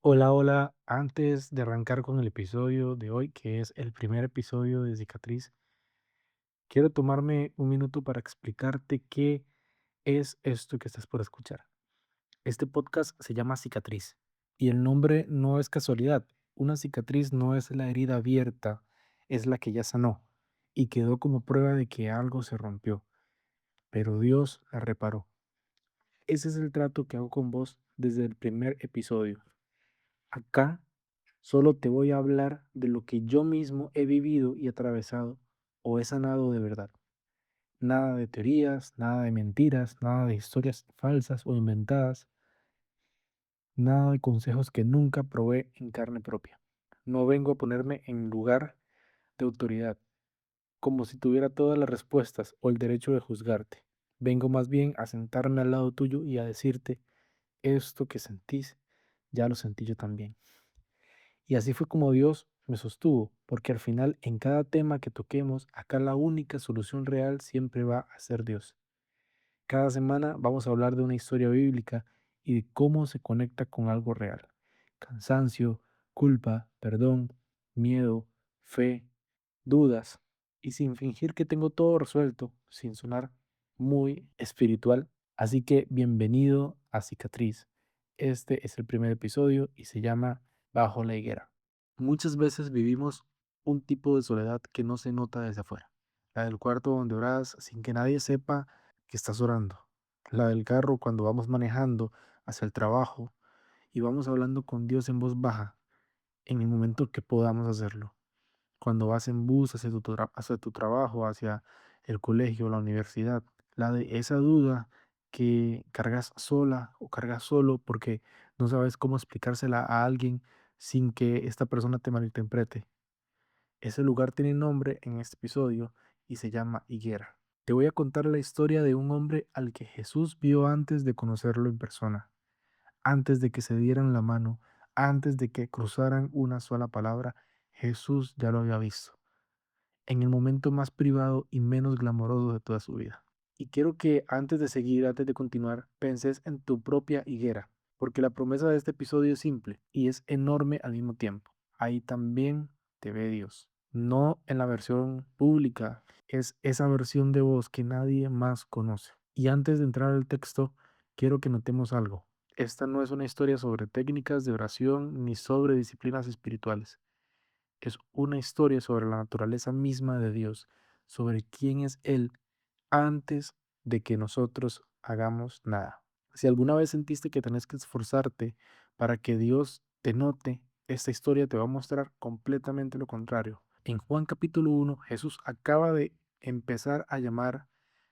Hola, hola. Antes de arrancar con el episodio de hoy, que es el primer episodio de Cicatriz, quiero tomarme un minuto para explicarte qué es esto que estás por escuchar. Este podcast se llama Cicatriz y el nombre no es casualidad. Una cicatriz no es la herida abierta, es la que ya sanó y quedó como prueba de que algo se rompió, pero Dios la reparó. Ese es el trato que hago con vos desde el primer episodio. Acá solo te voy a hablar de lo que yo mismo he vivido y atravesado o he sanado de verdad. Nada de teorías, nada de mentiras, nada de historias falsas o inventadas, nada de consejos que nunca probé en carne propia. No vengo a ponerme en lugar de autoridad, como si tuviera todas las respuestas o el derecho de juzgarte. Vengo más bien a sentarme al lado tuyo y a decirte, esto que sentís, ya lo sentí yo también. Y así fue como Dios me sostuvo, porque al final en cada tema que toquemos, acá la única solución real siempre va a ser Dios. Cada semana vamos a hablar de una historia bíblica y de cómo se conecta con algo real. Cansancio, culpa, perdón, miedo, fe, dudas. Y sin fingir que tengo todo resuelto, sin sonar muy espiritual. Así que bienvenido a Cicatriz. Este es el primer episodio y se llama Bajo la higuera. Muchas veces vivimos un tipo de soledad que no se nota desde afuera. La del cuarto donde oras sin que nadie sepa que estás orando. La del carro cuando vamos manejando hacia el trabajo y vamos hablando con Dios en voz baja en el momento que podamos hacerlo. Cuando vas en bus hacia tu trabajo, hacia el colegio, la universidad. La de esa duda que cargas sola o cargas solo porque no sabes cómo explicársela a alguien sin que esta persona te malinterprete. Ese lugar tiene nombre en este episodio y se llama Higuera. Te voy a contar la historia de un hombre al que Jesús vio antes de conocerlo en persona, antes de que se dieran la mano, antes de que cruzaran una sola palabra. Jesús ya lo había visto en el momento más privado y menos glamoroso de toda su vida. Y quiero que antes de seguir, antes de continuar, penses en tu propia higuera, porque la promesa de este episodio es simple y es enorme al mismo tiempo. Ahí también te ve Dios. No en la versión pública, es esa versión de vos que nadie más conoce. Y antes de entrar al texto, quiero que notemos algo. Esta no es una historia sobre técnicas de oración ni sobre disciplinas espirituales. Es una historia sobre la naturaleza misma de Dios, sobre quién es Él antes de que nosotros hagamos nada. Si alguna vez sentiste que tenés que esforzarte para que Dios te note, esta historia te va a mostrar completamente lo contrario. En Juan capítulo 1, Jesús acaba de empezar a llamar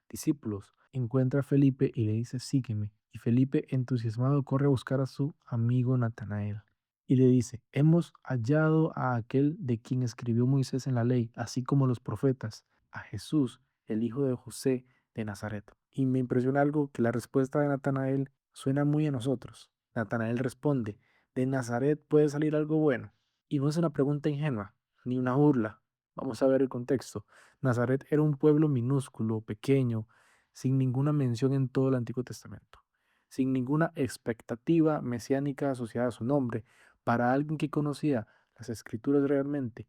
discípulos. Encuentra a Felipe y le dice, sígueme. Y Felipe, entusiasmado, corre a buscar a su amigo Natanael y le dice, hemos hallado a aquel de quien escribió Moisés en la ley, así como los profetas, a Jesús, el hijo de José de Nazaret. Y me impresiona algo que la respuesta de Natanael suena muy a nosotros. Natanael responde, de Nazaret puede salir algo bueno. Y no es una pregunta ingenua, ni una burla. Vamos a ver el contexto. Nazaret era un pueblo minúsculo, pequeño, sin ninguna mención en todo el Antiguo Testamento, sin ninguna expectativa mesiánica asociada a su nombre. Para alguien que conocía las escrituras realmente,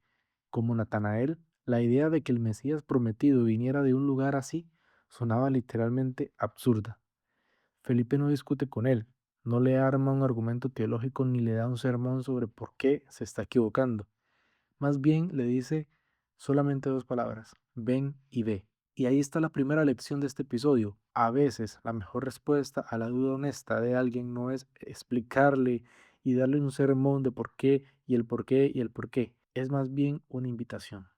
como Natanael, la idea de que el Mesías prometido viniera de un lugar así sonaba literalmente absurda. Felipe no discute con él, no le arma un argumento teológico ni le da un sermón sobre por qué se está equivocando. Más bien le dice solamente dos palabras, ven y ve. Y ahí está la primera lección de este episodio. A veces la mejor respuesta a la duda honesta de alguien no es explicarle y darle un sermón de por qué y el por qué y el por qué. Es más bien una invitación.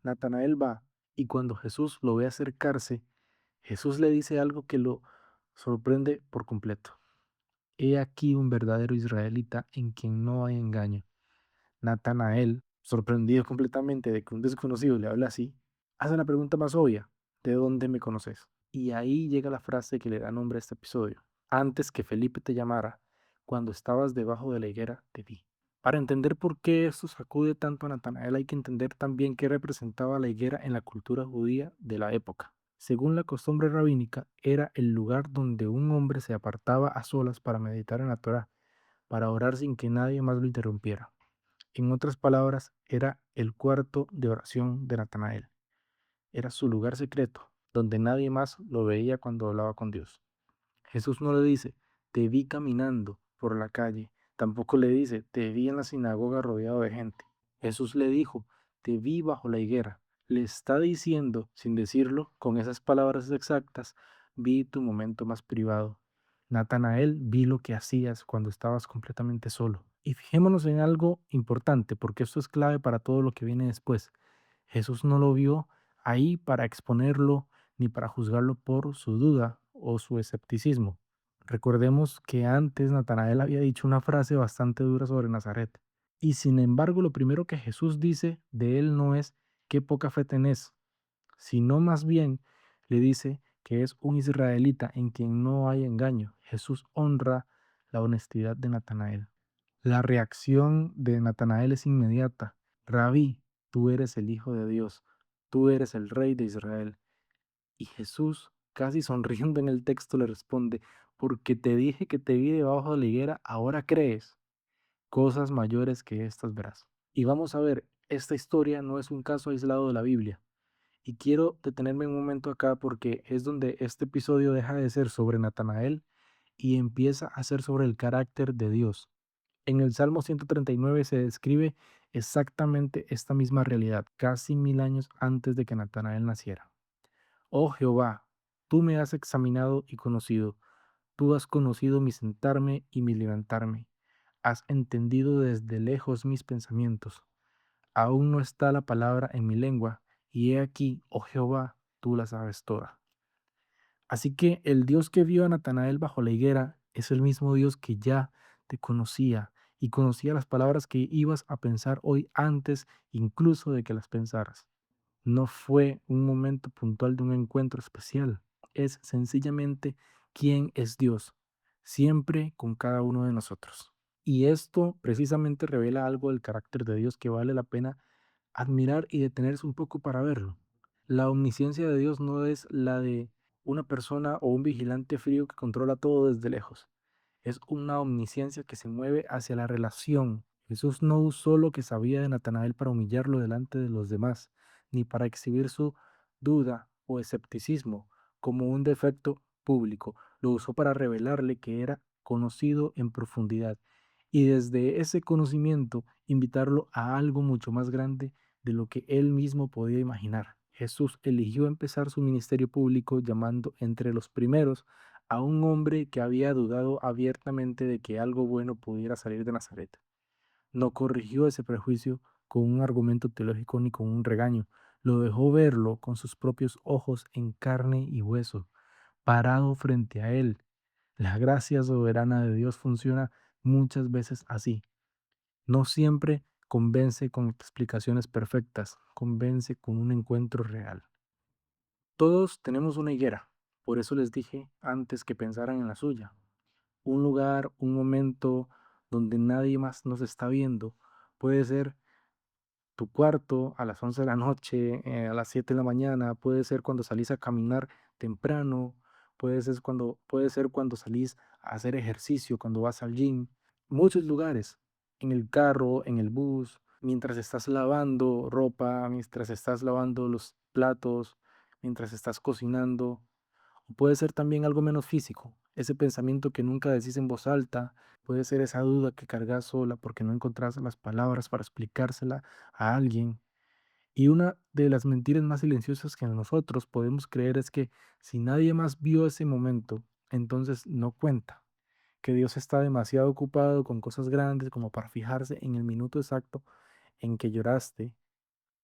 Natanael va y cuando Jesús lo ve acercarse, Jesús le dice algo que lo sorprende por completo. He aquí un verdadero israelita en quien no hay engaño. Natanael, sorprendido completamente de que un desconocido le habla así, hace la pregunta más obvia, ¿de dónde me conoces? Y ahí llega la frase que le da nombre a este episodio. Antes que Felipe te llamara, cuando estabas debajo de la higuera, te vi. Para entender por qué esto sacude tanto a Natanael hay que entender también qué representaba la higuera en la cultura judía de la época. Según la costumbre rabínica, era el lugar donde un hombre se apartaba a solas para meditar en la Torá, para orar sin que nadie más lo interrumpiera. En otras palabras, era el cuarto de oración de Natanael. Era su lugar secreto, donde nadie más lo veía cuando hablaba con Dios. Jesús no le dice, te vi caminando por la calle. Tampoco le dice, te vi en la sinagoga rodeado de gente. Jesús le dijo, te vi bajo la higuera. Le está diciendo, sin decirlo, con esas palabras exactas, vi tu momento más privado. Natanael, vi lo que hacías cuando estabas completamente solo. Y fijémonos en algo importante, porque esto es clave para todo lo que viene después. Jesús no lo vio ahí para exponerlo ni para juzgarlo por su duda o su escepticismo. Recordemos que antes Natanael había dicho una frase bastante dura sobre Nazaret. Y sin embargo, lo primero que Jesús dice de él no es qué poca fe tenés, sino más bien le dice que es un israelita en quien no hay engaño. Jesús honra la honestidad de Natanael. La reacción de Natanael es inmediata. Rabí, tú eres el Hijo de Dios, tú eres el Rey de Israel. Y Jesús, casi sonriendo en el texto, le responde, porque te dije que te vi debajo de la higuera, ahora crees, cosas mayores que estas verás. Y vamos a ver, esta historia no es un caso aislado de la Biblia. Y quiero detenerme un momento acá porque es donde este episodio deja de ser sobre Natanael y empieza a ser sobre el carácter de Dios. En el Salmo 139 se describe exactamente esta misma realidad, casi 1000 años antes de que Natanael naciera. Oh Jehová, tú me has examinado y conocido, tú has conocido mi sentarme y mi levantarme, has entendido desde lejos mis pensamientos. Aún no está la palabra en mi lengua, y he aquí, oh Jehová, tú la sabes toda. Así que el Dios que vio a Natanael bajo la higuera es el mismo Dios que ya te conocía y conocía las palabras que ibas a pensar hoy antes incluso de que las pensaras. No fue un momento puntual de un encuentro especial, es sencillamente quién es Dios, siempre con cada uno de nosotros. Y esto precisamente revela algo del carácter de Dios que vale la pena admirar y detenerse un poco para verlo. La omnisciencia de Dios no es la de una persona o un vigilante frío que controla todo desde lejos. Es una omnisciencia que se mueve hacia la relación. Jesús no usó lo que sabía de Natanael para humillarlo delante de los demás, ni para exhibir su duda o escepticismo como un defecto público. Lo usó para revelarle que era conocido en profundidad y desde ese conocimiento invitarlo a algo mucho más grande de lo que él mismo podía imaginar. Jesús eligió empezar su ministerio público llamando entre los primeros a un hombre que había dudado abiertamente de que algo bueno pudiera salir de Nazaret. No corrigió ese prejuicio con un argumento teológico ni con un regaño. Lo dejó verlo con sus propios ojos en carne y hueso, parado frente a él. La gracia soberana de Dios funciona muchas veces así. No siempre convence con explicaciones perfectas, convence con un encuentro real. Todos tenemos una higuera, por eso les dije antes que pensaran en la suya. Un lugar, un momento donde nadie más nos está viendo. Puede ser tu cuarto a las 11 de la noche, a las 7 de la mañana, puede ser cuando salís a caminar temprano, puede ser cuando salís a hacer ejercicio, cuando vas al gym. Muchos lugares, en el carro, en el bus, mientras estás lavando ropa, mientras estás lavando los platos, mientras estás cocinando. O puede ser también algo menos físico, ese pensamiento que nunca decís en voz alta, puede ser esa duda que cargas sola porque no encontrás las palabras para explicársela a alguien. Y una de las mentiras más silenciosas que nosotros podemos creer es que si nadie más vio ese momento, entonces no cuenta, que Dios está demasiado ocupado con cosas grandes como para fijarse en el minuto exacto en que lloraste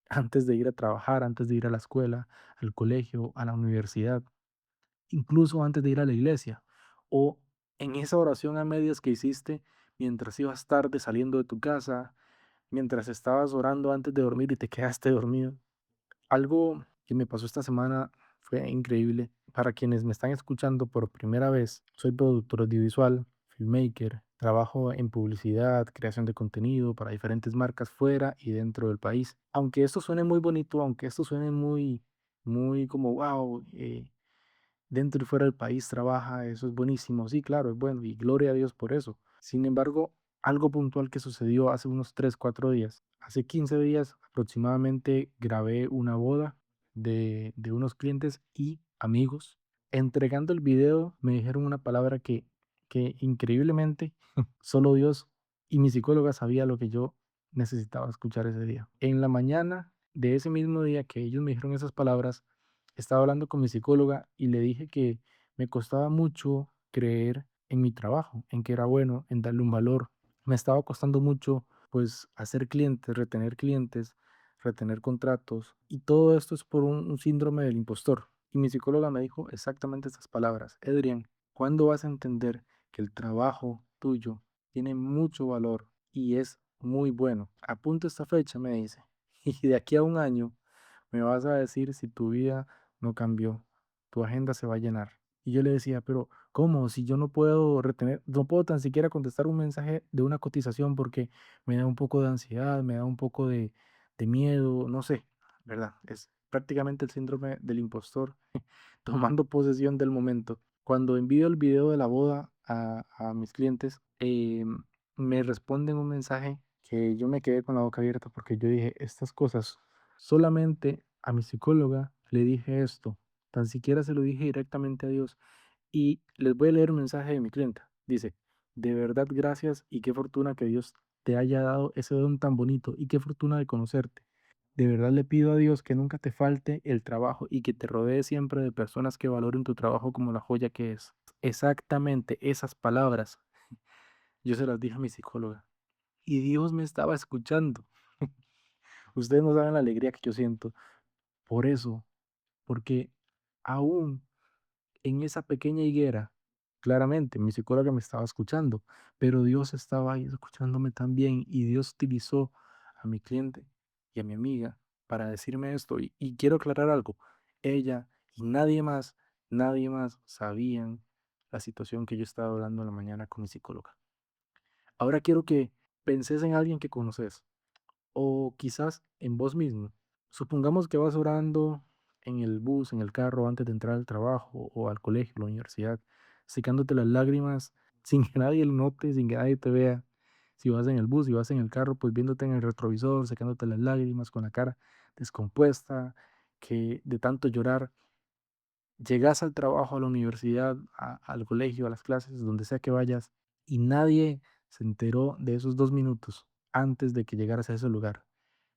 antes de ir a trabajar, antes de ir a la escuela, al colegio, a la universidad, incluso antes de ir a la iglesia, o en esa oración a medias que hiciste mientras ibas tarde saliendo de tu casa, mientras estabas orando antes de dormir y te quedaste dormido. Algo que me pasó esta semana fue increíble. Para quienes me están escuchando por primera vez, soy productor audiovisual, filmmaker, trabajo en publicidad, creación de contenido para diferentes marcas fuera y dentro del país. Aunque esto suene muy bonito, aunque esto suene muy como wow, dentro y fuera del país trabaja, eso es buenísimo. Sí, claro, es bueno y gloria a Dios por eso. Sin embargo, algo puntual que sucedió hace unos 3 4 días. Hace 15 días aproximadamente grabé una boda de unos clientes y amigos. Entregando el video me dijeron una palabra que increíblemente solo Dios y mi psicóloga sabía lo que yo necesitaba escuchar ese día. En la mañana de ese mismo día que ellos me dijeron esas palabras, estaba hablando con mi psicóloga y le dije que me costaba mucho creer en mi trabajo, en que era bueno, en darle un valor. Me estaba costando mucho, pues, hacer clientes, retener contratos, y todo esto es por un síndrome del impostor. Y mi psicóloga me dijo exactamente estas palabras: Edrian, ¿cuándo vas a entender que el trabajo tuyo tiene mucho valor y es muy bueno? Apunta esta fecha, me dice, y de aquí a un año me vas a decir si tu vida no cambió, tu agenda se va a llenar. Y yo le decía, pero ¿cómo? Si yo no puedo retener, no puedo tan siquiera contestar un mensaje de una cotización porque me da un poco de ansiedad, me da un poco de miedo, no sé, ¿verdad? Es prácticamente el síndrome del impostor tomando posesión del momento. Cuando envío el video de la boda a mis clientes, me responden un mensaje que yo me quedé con la boca abierta porque yo dije, estas cosas, solamente a mi psicóloga le dije esto, tan siquiera se lo dije directamente a Dios. Y les voy a leer un mensaje de mi clienta. Dice, de verdad gracias y qué fortuna que Dios te haya dado ese don tan bonito y qué fortuna de conocerte. De verdad le pido a Dios que nunca te falte el trabajo y que te rodee siempre de personas que valoren tu trabajo como la joya que es. Exactamente esas palabras yo se las dije a mi psicóloga y Dios me estaba escuchando. Ustedes no saben la alegría que yo siento por eso, porque aún en esa pequeña higuera, claramente mi psicóloga me estaba escuchando, pero Dios estaba ahí escuchándome también y Dios utilizó a mi cliente y a mi amiga para decirme esto. Y quiero aclarar algo, ella y nadie más sabían la situación que yo estaba hablando en la mañana con mi psicóloga. Ahora quiero que penses en alguien que conoces o quizás en vos mismo. Supongamos que vas orando en el bus, en el carro, antes de entrar al trabajo o al colegio, a la universidad, secándote las lágrimas sin que nadie lo note, sin que nadie te vea. Si vas en el bus, si vas en el carro, pues viéndote en el retrovisor, secándote las lágrimas con la cara descompuesta, que de tanto llorar, llegas al trabajo, a la universidad, al colegio, a las clases, donde sea que vayas, y nadie se enteró de esos 2 minutos antes de que llegaras a ese lugar.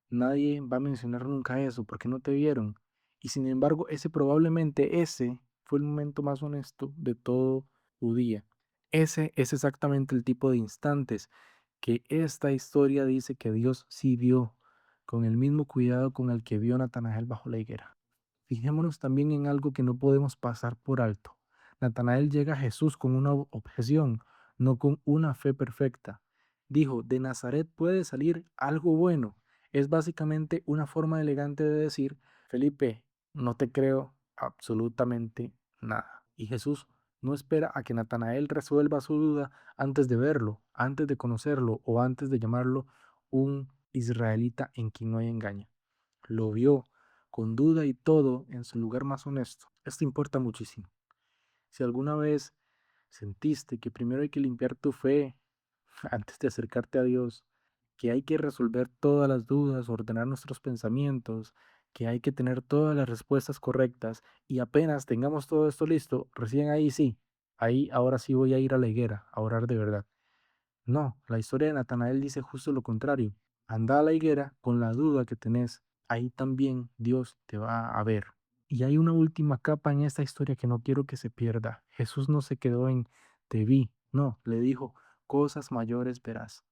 Nadie va a mencionar nunca eso porque no te vieron. Y sin embargo, ese fue el momento más honesto de todo tu día. Ese es exactamente el tipo de instantes que esta historia dice que Dios sí vio, con el mismo cuidado con el que vio a Natanael bajo la higuera. Fijémonos también en algo que no podemos pasar por alto. Natanael llega a Jesús con una objeción, no con una fe perfecta. Dijo, de Nazaret puede salir algo bueno. Es básicamente una forma elegante de decir, Felipe, no te creo absolutamente nada. Y Jesús no espera a que Natanael resuelva su duda antes de verlo, antes de conocerlo o antes de llamarlo un israelita en quien no hay engaño. Lo vio con duda y todo en su lugar más honesto. Esto importa muchísimo. Si alguna vez sentiste que primero hay que limpiar tu fe antes de acercarte a Dios, que hay que resolver todas las dudas, ordenar nuestros pensamientos, que hay que tener todas las respuestas correctas y apenas tengamos todo esto listo, recién ahí sí, ahí ahora sí voy a ir a la higuera a orar de verdad. No, la historia de Natanael dice justo lo contrario. Anda a la higuera con la duda que tenés. Ahí también Dios te va a ver. Y hay una última capa en esta historia que no quiero que se pierda. Jesús no se quedó en te vi, no, le dijo, cosas mayores verás.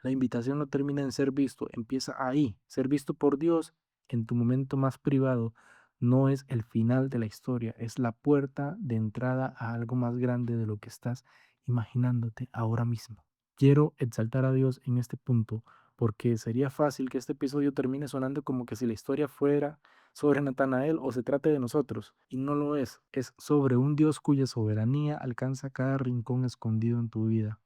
La invitación no termina en ser visto, empieza ahí. Ser visto por Dios en tu momento más privado no es el final de la historia, es la puerta de entrada a algo más grande de lo que estás imaginándote ahora mismo. Quiero exaltar a Dios en este punto porque sería fácil que este episodio termine sonando como que si la historia fuera sobre Natanael o se trate de nosotros, y no lo es sobre un Dios cuya soberanía alcanza cada rincón escondido en tu vida,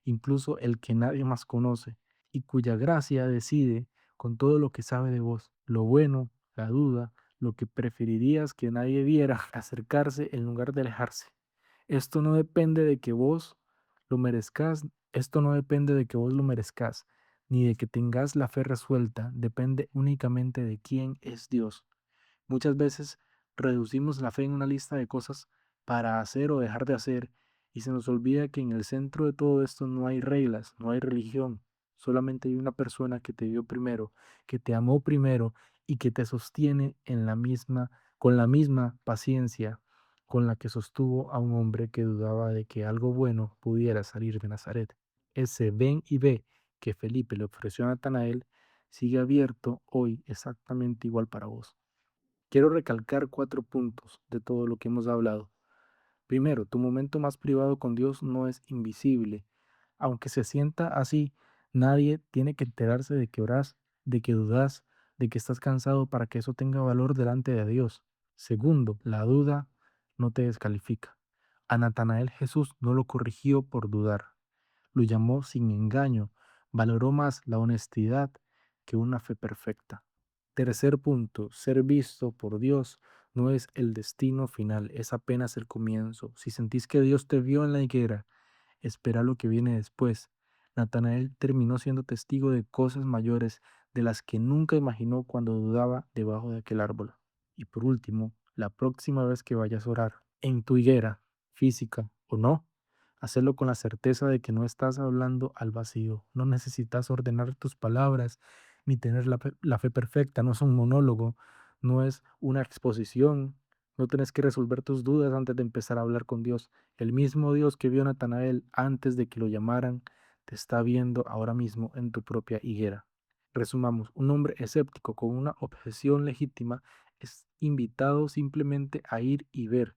incluso el que nadie más conoce, y cuya gracia decide con todo lo que sabe de vos, lo bueno, la duda, lo que preferirías que nadie viera, acercarse en lugar de alejarse. Esto no depende de que vos lo merezcas, esto no depende de que vos lo merezcas, ni de que tengas la fe resuelta, depende únicamente de quién es Dios. Muchas veces reducimos la fe en una lista de cosas para hacer o dejar de hacer y se nos olvida que en el centro de todo esto no hay reglas, no hay religión, solamente hay una persona que te dio primero, que te amó primero y que te sostiene en la misma, con la misma paciencia con la que sostuvo a un hombre que dudaba de que algo bueno pudiera salir de Nazaret. Ese ven y ve que Felipe le ofreció a Natanael sigue abierto hoy exactamente igual para vos. Quiero recalcar 4 puntos de todo lo que hemos hablado. Primero, tu momento más privado con Dios no es invisible. Aunque se sienta así, nadie tiene que enterarse de que orás, de que dudas, de que estás cansado para que eso tenga valor delante de Dios. Segundo, la duda no te descalifica. A Natanael Jesús no lo corrigió por dudar, lo llamó sin engaño, valoró más la honestidad que una fe perfecta. Tercer punto, ser visto por Dios no es el destino final, es apenas el comienzo. Si sentís que Dios te vio en la higuera, espera lo que viene después. Natanael terminó siendo testigo de cosas mayores de las que nunca imaginó cuando dudaba debajo de aquel árbol. Y por último, la próxima vez que vayas a orar, en tu higuera, física o no, hacerlo con la certeza de que no estás hablando al vacío. No necesitas ordenar tus palabras ni tener la fe perfecta. No es un monólogo, no es una exposición. No tienes que resolver tus dudas antes de empezar a hablar con Dios. El mismo Dios que vio a Natanael antes de que lo llamaran, te está viendo ahora mismo en tu propia higuera. Resumamos, un hombre escéptico con una objeción legítima es invitado simplemente a ir y ver.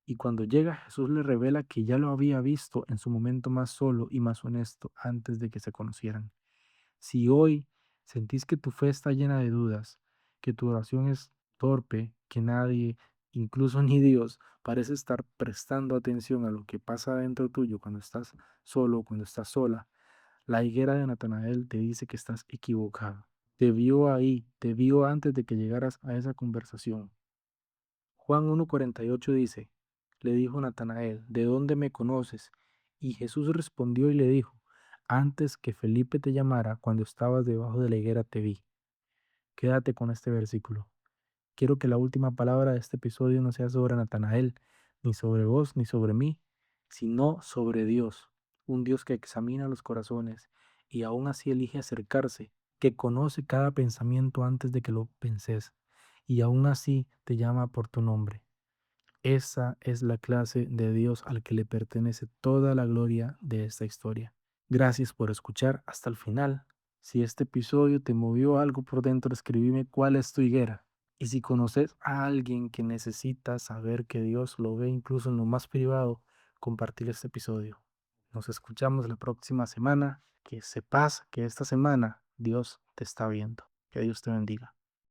Y cuando llega, Jesús le revela que ya lo había visto en su momento más solo y más honesto antes de que se conocieran. Si hoy sentís que tu fe está llena de dudas, que tu oración es torpe, que nadie, incluso ni Dios, parece estar prestando atención a lo que pasa dentro tuyo cuando estás solo, cuando estás sola, la higuera de Natanael te dice que estás equivocado. Te vio ahí, te vio antes de que llegaras a esa conversación. Juan 1:48 dice, le dijo Natanael, ¿de dónde me conoces? Y Jesús respondió y le dijo, antes que Felipe te llamara, cuando estabas debajo de la higuera te vi. Quédate con este versículo. Quiero que la última palabra de este episodio no sea sobre Natanael, ni sobre vos, ni sobre mí, sino sobre Dios, un Dios que examina los corazones y aún así elige acercarse, que conoce cada pensamiento antes de que lo penses y aún así te llama por tu nombre. Esa es la clase de Dios al que le pertenece toda la gloria de esta historia. Gracias por escuchar hasta el final. Si este episodio te movió algo por dentro, escribime cuál es tu higuera. Y si conoces a alguien que necesita saber que Dios lo ve incluso en lo más privado, compartir este episodio. Nos escuchamos la próxima semana. Que sepas que esta semana Dios te está viendo. Que Dios te bendiga.